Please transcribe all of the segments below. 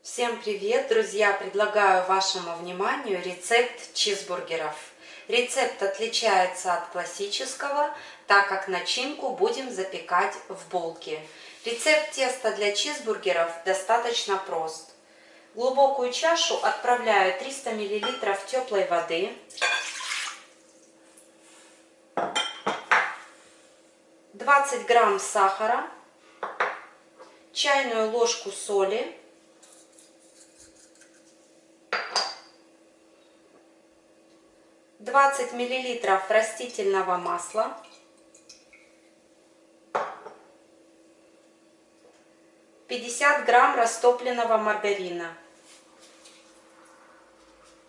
Всем привет, друзья! Предлагаю вашему вниманию рецепт чизбургеров. Рецепт отличается от классического, так как начинку будем запекать в булке. Рецепт теста для чизбургеров достаточно прост. В глубокую чашу отправляю 300 мл теплой воды, 20 грамм сахара, чайную ложку соли, 20 мл растительного масла, 50 грамм растопленного маргарина,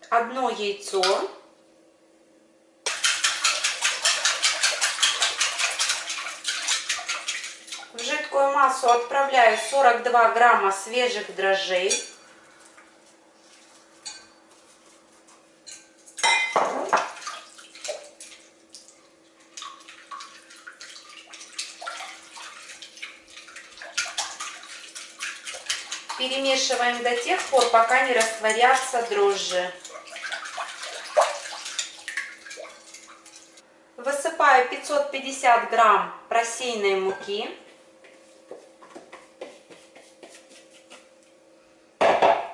одно яйцо, в жидкую массу отправляю 42 грамма свежих дрожжей, перемешиваем до тех пор, пока не растворятся дрожжи. Высыпаю 550 грамм просеянной муки,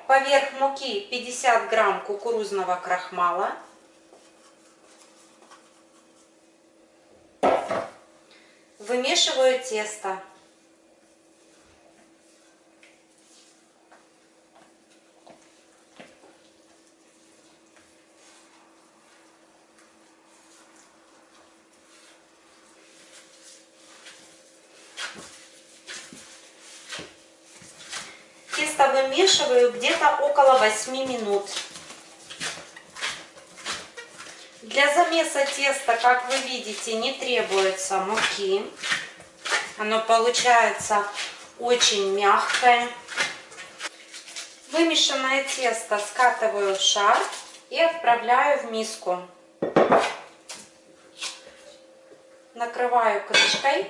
поверх муки 50 грамм кукурузного крахмала, вымешиваю тесто. Тесто вымешиваю где-то около 8 минут. Для замеса теста, как вы видите, не требуется муки. Оно получается очень мягкое. Вымешанное тесто скатываю в шар и отправляю в миску. Накрываю крышкой.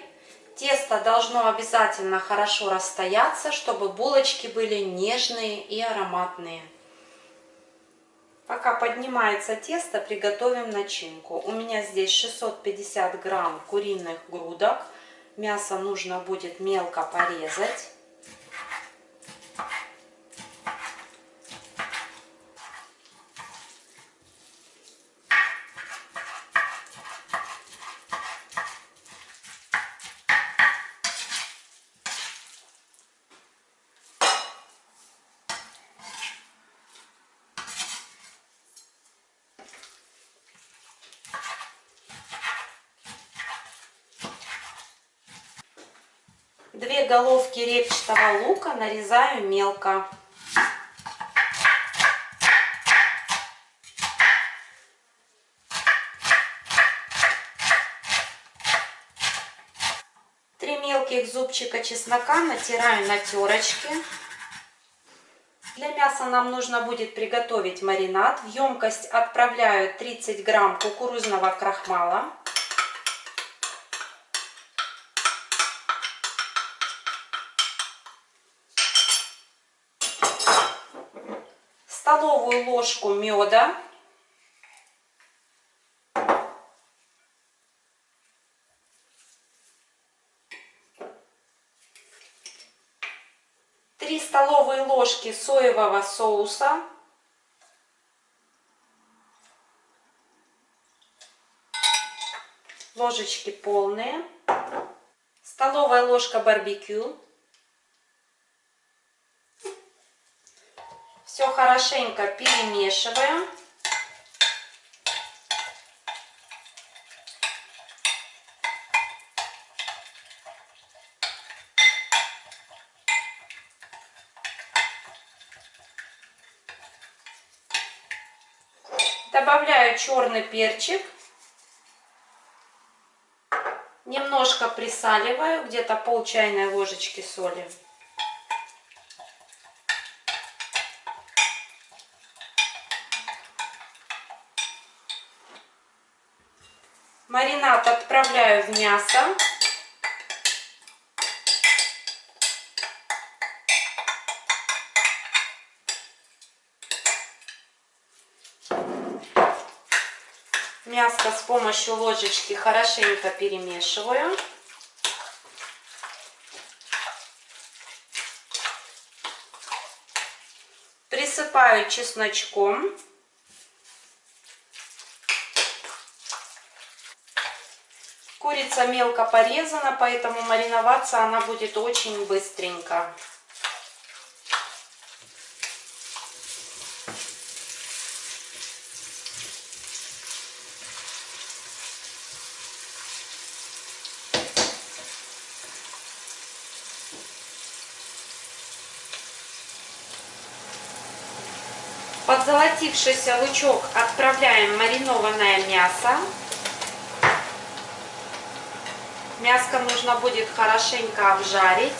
Тесто должно обязательно хорошо расстояться, чтобы булочки были нежные и ароматные. Пока поднимается тесто, приготовим начинку. У меня здесь 650 грамм куриных грудок. Мясо нужно будет мелко порезать. Две головки репчатого лука нарезаю мелко. Три мелких зубчика чеснока натираю на терочке. Для мяса нам нужно будет приготовить маринад. В емкость отправляю 30 грамм кукурузного крахмала, столовую ложку меда, три столовые ложки соевого соуса, ложечки полные, столовая ложка барбекю. Все хорошенько перемешиваем. Добавляю черный перчик. Немножко присаливаю, где-то пол чайной ложечки соли. Маринад отправляю в мясо. мяско с помощью ложечки хорошенько перемешиваю. Присыпаю чесночком. Курица мелко порезана, поэтому мариноваться она будет очень быстренько. Подзолотившийся лучок отправляем маринованное мясо. Мяско нужно будет хорошенько обжарить.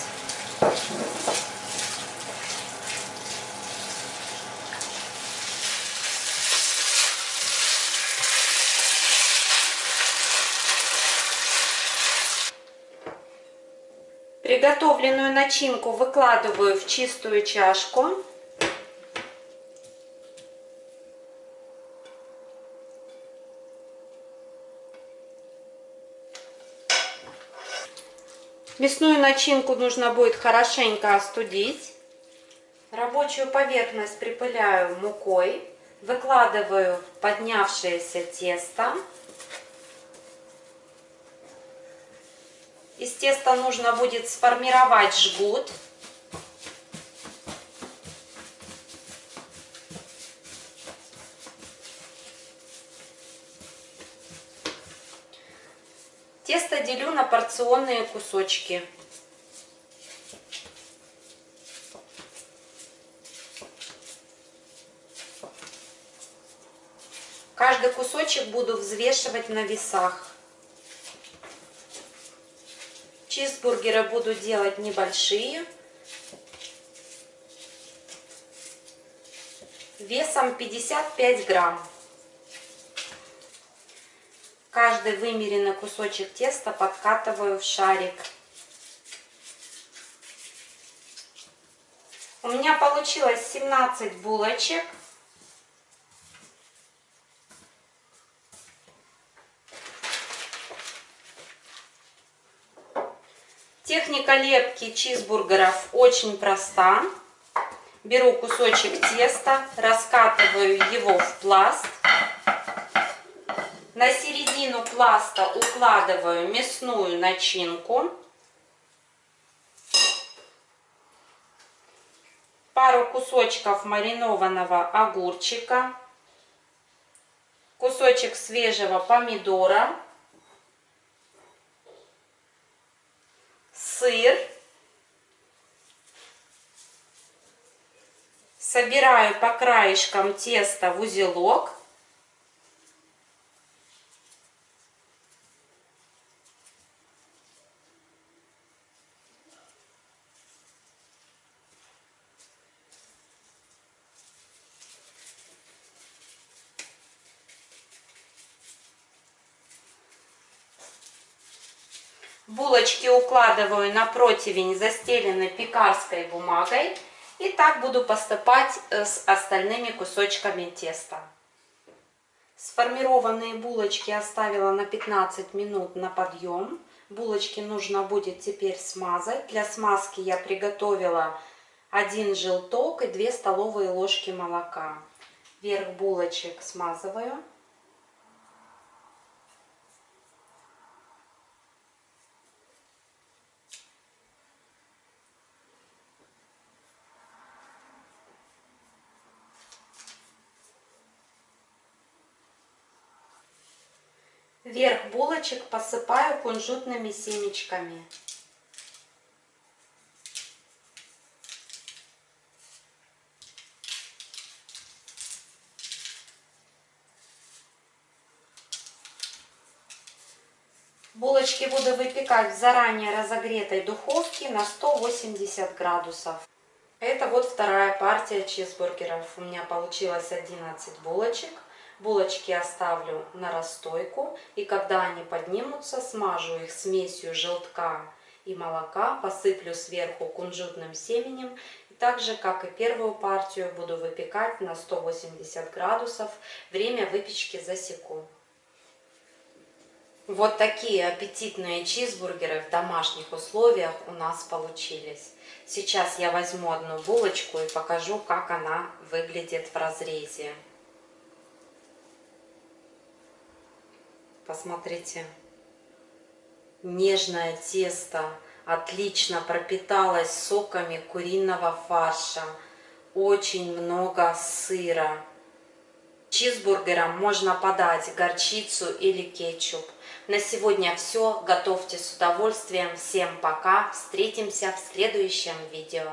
Приготовленную начинку выкладываю в чистую чашку. Мясную начинку нужно будет хорошенько остудить. Рабочую поверхность припыляю мукой. Выкладываю поднявшееся тесто. Из теста нужно будет сформировать жгут. Тесто делю на порционные кусочки. Каждый кусочек буду взвешивать на весах. Чизбургеры буду делать небольшие, весом 55 грамм. Каждый вымеренный кусочек теста подкатываю в шарик. У меня получилось 17 булочек. Техника лепки чизбургеров очень проста. Беру кусочек теста, раскатываю его в пласт. На середину пласта укладываю мясную начинку. Пару кусочков маринованного огурчика. Кусочек свежего помидора. Сыр. Собираю по краешкам теста в узелок. Булочки укладываю на противень, застеленный пекарской бумагой. И так буду поступать с остальными кусочками теста. Сформированные булочки оставила на 15 минут на подъем. Булочки нужно будет теперь смазать. Для смазки я приготовила 1 желток и 2 столовые ложки молока. Верх булочек смазываю. Верх булочек посыпаю кунжутными семечками. Булочки буду выпекать в заранее разогретой духовке на 180 градусов. Это вот вторая партия чизбургеров. У меня получилось 11 булочек. Булочки оставлю на расстойку, и когда они поднимутся, смажу их смесью желтка и молока, посыплю сверху кунжутным семенем. И так же, как и первую партию, буду выпекать на 180 градусов. Время выпечки засеку. Вот такие аппетитные чизбургеры в домашних условиях у нас получились. Сейчас я возьму одну булочку и покажу, как она выглядит в разрезе. Посмотрите, нежное тесто отлично пропиталось соками куриного фарша, очень много сыра. Чизбургером можно подать горчицу или кетчуп. На сегодня все. Готовьте с удовольствием. Всем пока. Встретимся в следующем видео.